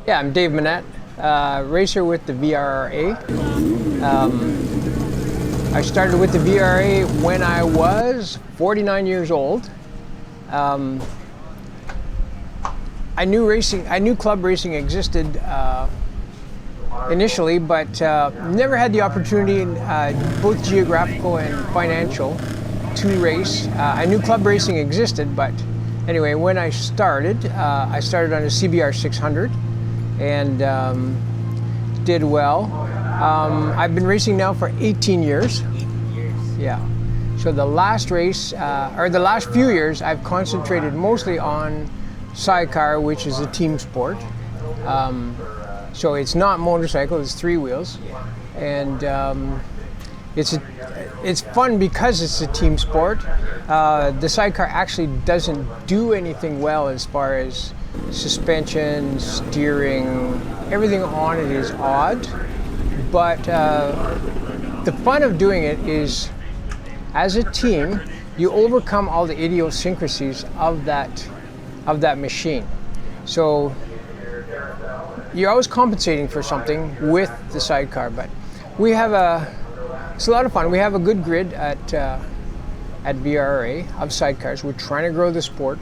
Yeah, I'm Dave Minnett, racer with the VRRA. I started with the VRRA when I was 49 years old. I knew club racing existed initially, but never had the opportunity, both geographical and financial, to race. I knew club racing existed, but anyway, when I started on a CBR 600 and did well. I've been racing now for 18 years. Yeah. So the last race, or the last few years, I've concentrated mostly on Sidecar, which is a team sport. So it's not motorcycle, it's 3 wheels. And it's fun because it's a team sport. The Sidecar actually doesn't do anything well as far as suspension, steering, everything on it is odd. But the fun of doing it is, as a team, you overcome all the idiosyncrasies of that machine. So you're always compensating for something with the Sidecar. But it's a lot of fun. We have a good grid at VRRA of sidecars. We're trying to grow the sport.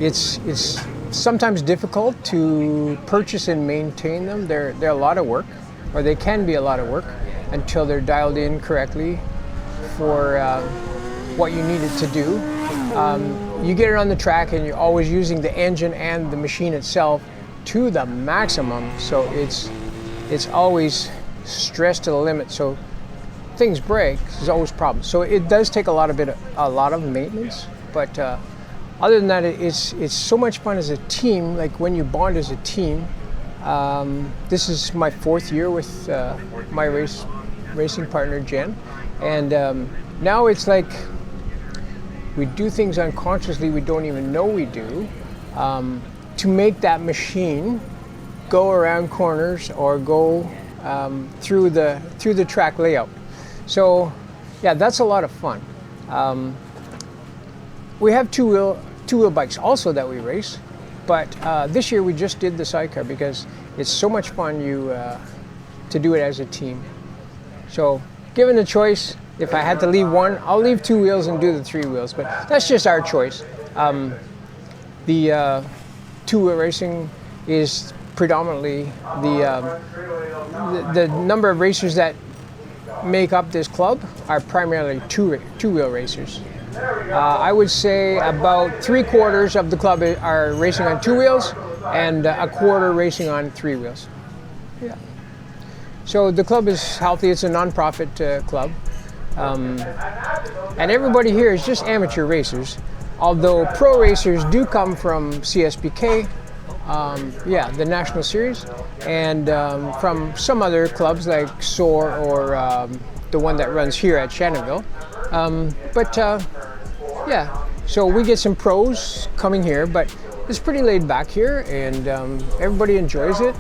It's sometimes difficult to purchase and maintain them. They're a lot of work, or they can be a lot of work, until they're dialed in correctly for what you need it to do. You get it on the track and you're always using the engine and the machine itself to the maximum, so it's always stressed to the limit. So things break, there's always problems. So it does take a lot of maintenance, but other than that, it's so much fun as a team. Like when you bond as a team. This is my 4th year with my racing partner Jen, and now it's like we do things unconsciously we don't even know we do, to make that machine go around corners or go through the track layout. So yeah, that's a lot of fun. We have two-wheel bikes also that we race, but this year we just did the Sidecar because it's so much fun to do it as a team. So given the choice, if I had to leave one, I'll leave 2 wheels and do the 3 wheels, but that's just our choice. The 2-wheel racing is predominantly the number of racers that make up this club are primarily two-wheel racers. I would say about 3/4 of the club are racing on 2 wheels and 1/4 racing on 3 wheels. Yeah. So the club is healthy. It's a non-profit club. And everybody here is just amateur racers, although pro racers do come from CSBK, the National Series, and from some other clubs like SOAR or the one that runs here at Shannonville. So we get some pros coming here, but it's pretty laid back here, and everybody enjoys it.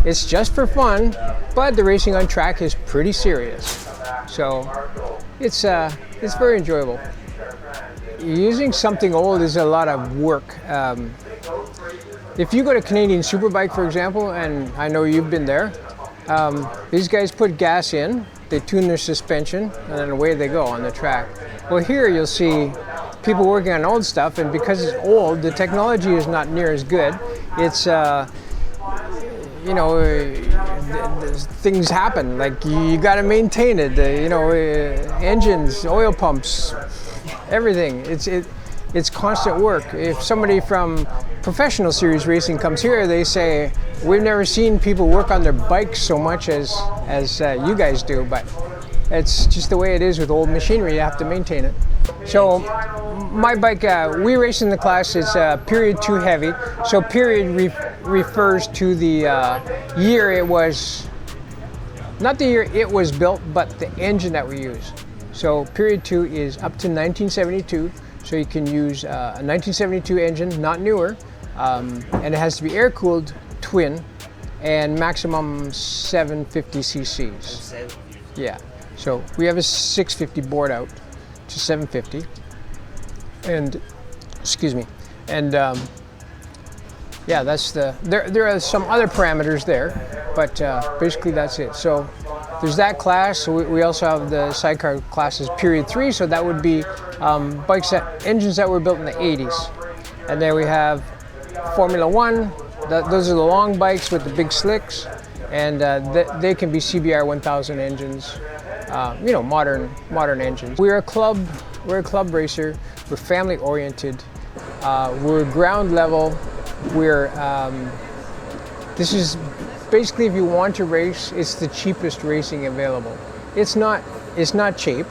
It's just for fun, but the racing on track is pretty serious. So it's very enjoyable. Using something old is a lot of work. If you go to Canadian Superbike, for example, and I know you've been there, these guys put gas in, they tune their suspension, and then away they go on the track. Well, here you'll see people working on old stuff, and because it's old, the technology is not near as good. It's, things happen, like you got to maintain it, engines, oil pumps, everything. It's constant work. If somebody from professional series racing comes here, they say, we've never seen people work on their bikes so much as you guys do, but it's just the way it is with old machinery. You have to maintain it. So my bike, we race in the class, is period 2 heavy. So period refers to the year it was, not the year it was built, but the engine that we use. So period 2 is up to 1972. So you can use a 1972 engine, not newer, and it has to be air-cooled twin and maximum 750 cc's. Yeah, so we have a 650 board out to 750, and excuse me, and yeah, that's the. There are some other parameters there, but basically that's it. So there's that class. So we also have the sidecar classes period 3. So that would be engines that were built in the 80s, and then we have Formula 1. Those are the long bikes with the big slicks, and they can be CBR 1000 engines. Modern engines. We're a club racer. We're family oriented. We're ground level. This is basically, if you want to race, it's the cheapest racing available. It's not cheap.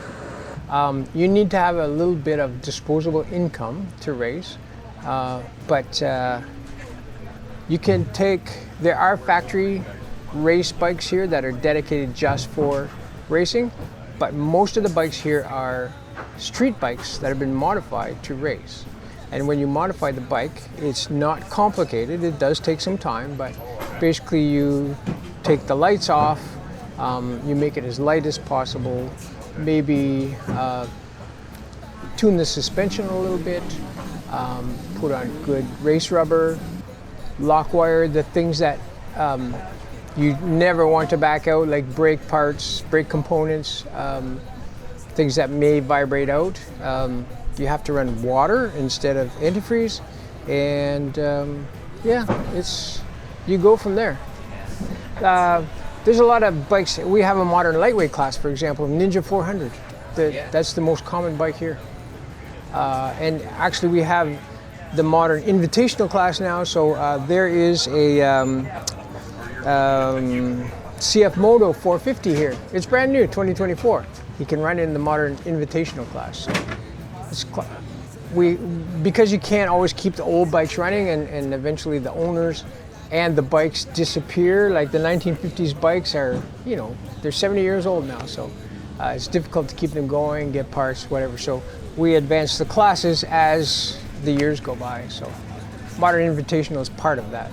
You need to have a little bit of disposable income to race, but you can there are factory race bikes here that are dedicated just for racing, but most of the bikes here are street bikes that have been modified to race. And when you modify the bike, it's not complicated. It does take some time, but basically you take the lights off, you make it as light as possible, maybe tune the suspension a little bit, put on good race rubber, lock wire, the things that you never want to back out, like brake parts, brake components, things that may vibrate out. You have to run water instead of antifreeze, and you go from there. There's a lot of bikes. We have a modern lightweight class, for example, Ninja 400. That's the most common bike here. And actually we have the modern invitational class now, so there is a CF Moto 450 here. It's brand new, 2024. You can run in the modern invitational class. So because you can't always keep the old bikes running, and eventually the owners and the bikes disappear. Like the 1950s bikes are, they're 70 years old now, so it's difficult to keep them going, get parts, whatever. So we advance the classes as the years go by. So modern invitational is part of that.